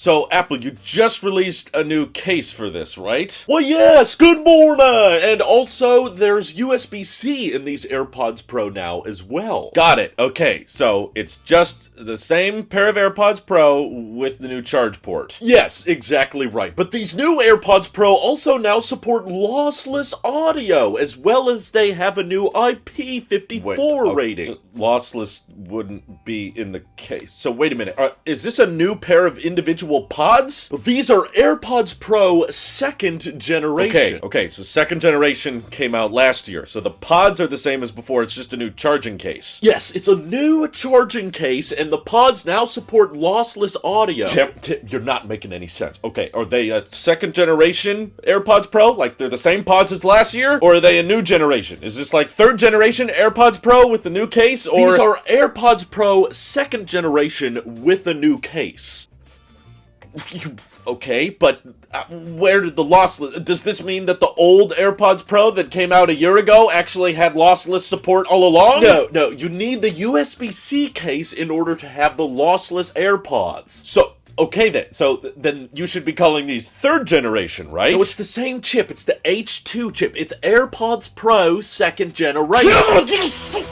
So, Apple, you just released a new case for this, right? Well, yes, good morning! And also, there's USB-C in these AirPods Pro now as well. Got it. Okay, so it's just the same pair of AirPods Pro with the new charge port. Yes, exactly right. But these new AirPods Pro also now support lossless audio, as well as they have a new IP54 rating. Lossless wouldn't be in the case. So wait a minute. Is this a new pair of individual pods? These are AirPods Pro 2nd generation. Okay, so 2nd generation came out last year. So the pods are the same as before, it's just a new charging case. Yes, it's a new charging case, and the pods now support lossless audio. Tim, you're not making any sense. Okay, are they a 2nd generation AirPods Pro? Like they're the same pods as last year? Or are they a new generation? Is this like 3rd generation AirPods Pro with the new case? Or these are AirPods Pro 2nd generation with a new case. Okay, but where did the lossless... Does this mean that the old AirPods Pro that came out a year ago actually had lossless support all along? No, you need the USB-C case in order to have the lossless AirPods. So... Okay then you should be calling these 3rd generation, right? No, it's the same chip, it's the H2 chip. It's AirPods Pro 2nd generation.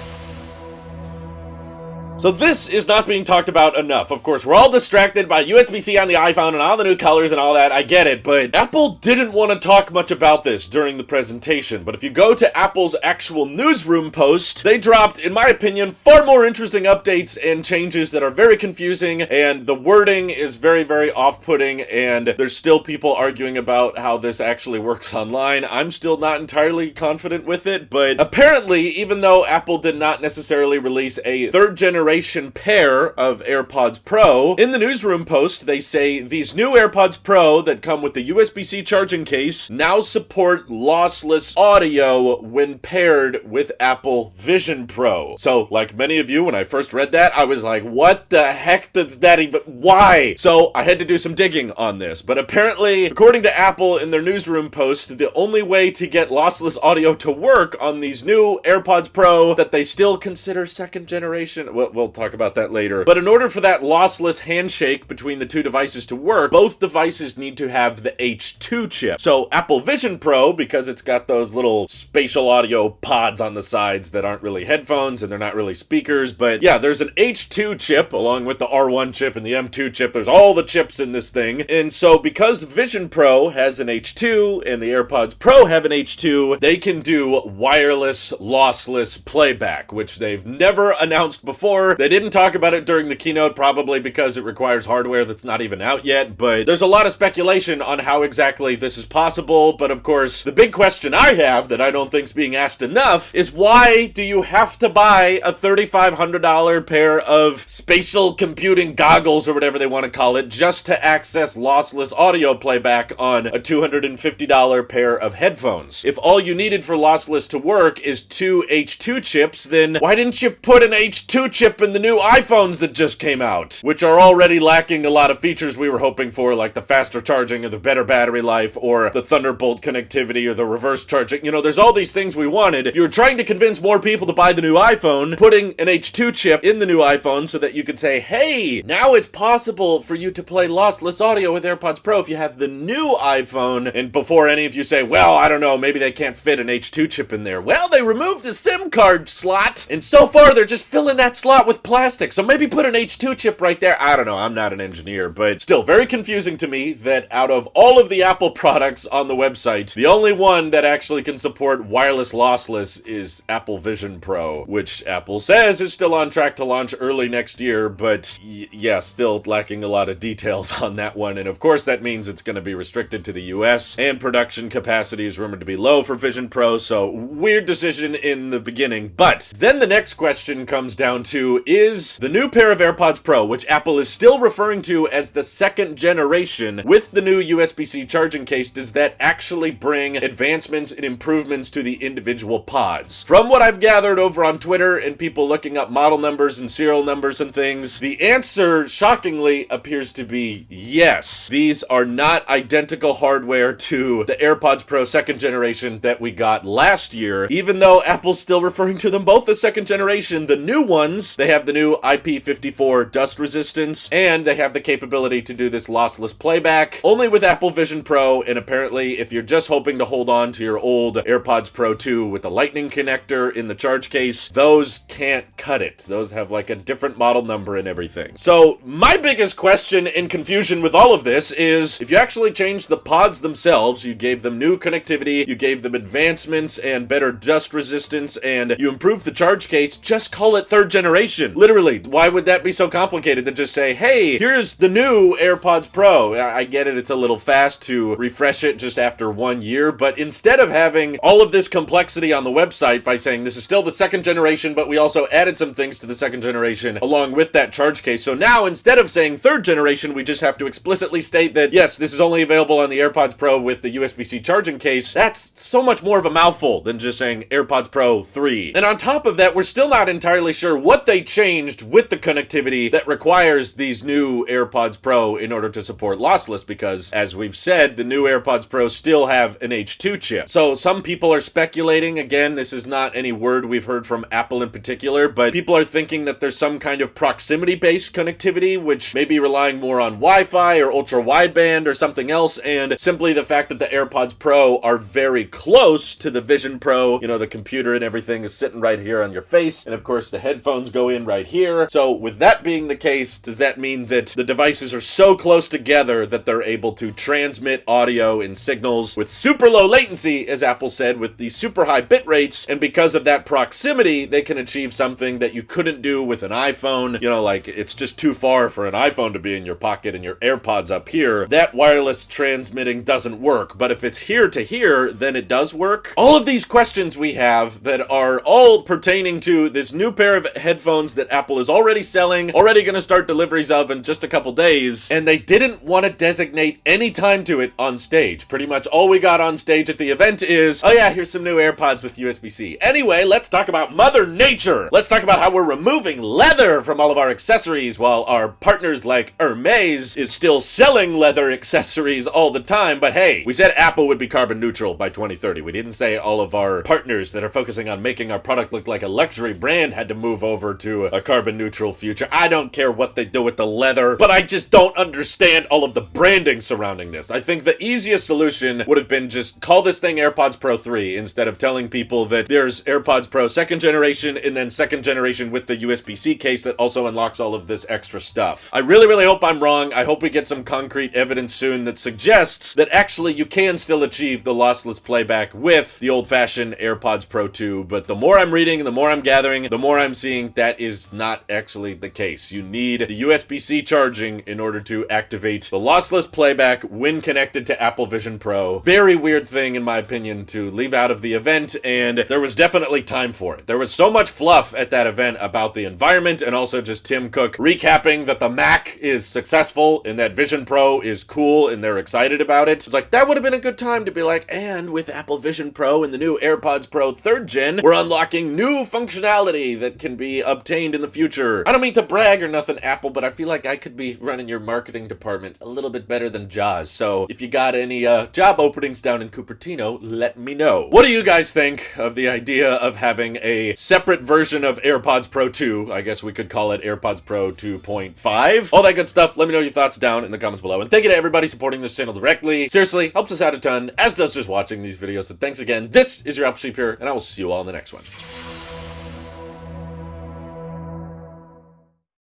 So this is not being talked about enough. Of course, we're all distracted by USB-C on the iPhone and all the new colors and all that. I get it, but Apple didn't want to talk much about this during the presentation. But if you go to Apple's actual newsroom post, they dropped, in my opinion, far more interesting updates and changes that are very confusing, and the wording is very, very off-putting, and there's still people arguing about how this actually works online. I'm still not entirely confident with it, but apparently, even though Apple did not necessarily release a 3rd generation pair of AirPods Pro, in the newsroom post they say these new AirPods Pro that come with the USB-C charging case now support lossless audio when paired with Apple Vision Pro. So like many of you, when I first read that, I was like, what the heck does that even... Why? So I had to do some digging on this, but apparently, according to Apple in their newsroom post, the only way to get lossless audio to work on these new AirPods Pro that they still consider 2nd generation... We'll talk about that later. But in order for that lossless handshake between the two devices to work, both devices need to have the H2 chip. So Apple Vision Pro, because it's got those little spatial audio pods on the sides that aren't really headphones and they're not really speakers, but yeah, there's an H2 chip along with the R1 chip and the M2 chip. There's all the chips in this thing. And so because Vision Pro has an H2 and the AirPods Pro have an H2, they can do wireless lossless playback, which they've never announced before. They didn't talk about it during the keynote, probably because it requires hardware that's not even out yet, but there's a lot of speculation on how exactly this is possible. But of course, the big question I have that I don't think's being asked enough is why do you have to buy a $3,500 pair of spatial computing goggles or whatever they want to call it just to access lossless audio playback on a $250 pair of headphones? If all you needed for lossless to work is 2 H2 chips, then why didn't you put an H2 chip in the new iPhones that just came out, which are already lacking a lot of features we were hoping for, like the faster charging or the better battery life or the Thunderbolt connectivity or the reverse charging. You know, there's all these things we wanted. If you were trying to convince more people to buy the new iPhone, putting an H2 chip in the new iPhone so that you could say, hey, now it's possible for you to play lossless audio with AirPods Pro if you have the new iPhone. And before any of you say, well, I don't know, maybe they can't fit an H2 chip in there. Well, they removed the SIM card slot, and so far they're just filling that slot with plastic, so maybe put an H2 chip right there. I don't know, I'm not an engineer, but still very confusing to me that out of all of the Apple products on the website, the only one that actually can support wireless lossless is Apple Vision Pro, which Apple says is still on track to launch early next year, but yeah, still lacking a lot of details on that one, and of course that means it's going to be restricted to the US, and production capacity is rumored to be low for Vision Pro, so weird decision in the beginning. But then the next question comes down to, is the new pair of AirPods Pro, which Apple is still referring to as the 2nd generation, with the new USB-C charging case, does that actually bring advancements and improvements to the individual pods? From what I've gathered over on Twitter and people looking up model numbers and serial numbers and things, the answer, shockingly, appears to be yes. These are not identical hardware to the AirPods Pro 2nd generation that we got last year. Even though Apple's still referring to them both as 2nd generation, the new ones, the They have the new IP54 dust resistance, and they have the capability to do this lossless playback, only with Apple Vision Pro, and apparently if you're just hoping to hold on to your old AirPods Pro 2 with the lightning connector in the charge case, those can't cut it. Those have like a different model number and everything. So my biggest question and confusion with all of this is, if you actually changed the pods themselves, you gave them new connectivity, you gave them advancements and better dust resistance, and you improved the charge case, just call it third generation. Literally, why would that be so complicated to just say, hey, here's the new AirPods Pro? I get it, it's a little fast to refresh it just after 1 year, but instead of having all of this complexity on the website by saying this is still the second generation, but we also added some things to the second generation along with that charge case. So now instead of saying third generation, we just have to explicitly state that, yes, this is only available on the AirPods Pro with the USB-C charging case. That's so much more of a mouthful than just saying AirPods Pro 3. And on top of that, we're still not entirely sure what they changed with the connectivity that requires these new AirPods Pro in order to support lossless, because as we've said, the new AirPods Pro still have an H2 chip. So some people are speculating, again, this is not any word we've heard from Apple in particular, but people are thinking that there's some kind of proximity-based connectivity, which may be relying more on Wi-Fi or ultra-wideband or something else, and simply the fact that the AirPods Pro are very close to the Vision Pro, you know, the computer and everything is sitting right here on your face, and of course the headphones go in right here. So with that being the case, does that mean that the devices are so close together that they're able to transmit audio and signals with super low latency, as Apple said, with the super high bit rates, and because of that proximity, they can achieve something that you couldn't do with an iPhone? You know, like, it's just too far for an iPhone to be in your pocket and your AirPods up here. That wireless transmitting doesn't work, but if it's here to here, then it does work. All of these questions we have that are all pertaining to this new pair of headphones that Apple is already selling, already going to start deliveries of in just a couple days, and they didn't want to designate any time to it on stage. Pretty much all we got on stage at the event is, oh yeah, here's some new AirPods with USB-C. Anyway, let's talk about Mother Nature. Let's talk about how we're removing leather from all of our accessories while our partners like Hermes is still selling leather accessories all the time. But hey, we said Apple would be carbon neutral by 2030. We didn't say all of our partners that are focusing on making our product look like a luxury brand had to move over to a carbon neutral future. I don't care what they do with the leather, but I just don't understand all of the branding surrounding this. I think the easiest solution would have been just call this thing AirPods Pro 3 instead of telling people that there's AirPods Pro second generation and then second generation with the USB-C case that also unlocks all of this extra stuff. I really, really hope I'm wrong. I hope we get some concrete evidence soon that suggests that actually you can still achieve the lossless playback with the old-fashioned AirPods Pro 2, but the more I'm reading, the more I'm gathering, the more I'm seeing that is not actually the case. You need the USB-C charging in order to activate the lossless playback when connected to Apple Vision Pro. Very weird thing, in my opinion, to leave out of the event, and there was definitely time for it. There was so much fluff at that event about the environment, and also just Tim Cook recapping that the Mac is successful and that Vision Pro is cool and they're excited about it. It's like, that would have been a good time to be like, and with Apple Vision Pro and the new AirPods Pro 3rd gen, we're unlocking new functionality that can be obtained in the future. I don't mean to brag or nothing, Apple, but I feel like I could be running your marketing department a little bit better than Jaws. So if you got any job openings down in Cupertino, let me know. What do you guys think of the idea of having a separate version of AirPods Pro 2? I guess we could call it AirPods Pro 2.5. All that good stuff. Let me know your thoughts down in the comments below. And thank you to everybody supporting this channel directly. Seriously, helps us out a ton, as does just watching these videos. So thanks again. This is your Apple Sheep here, and I will see you all in the next one.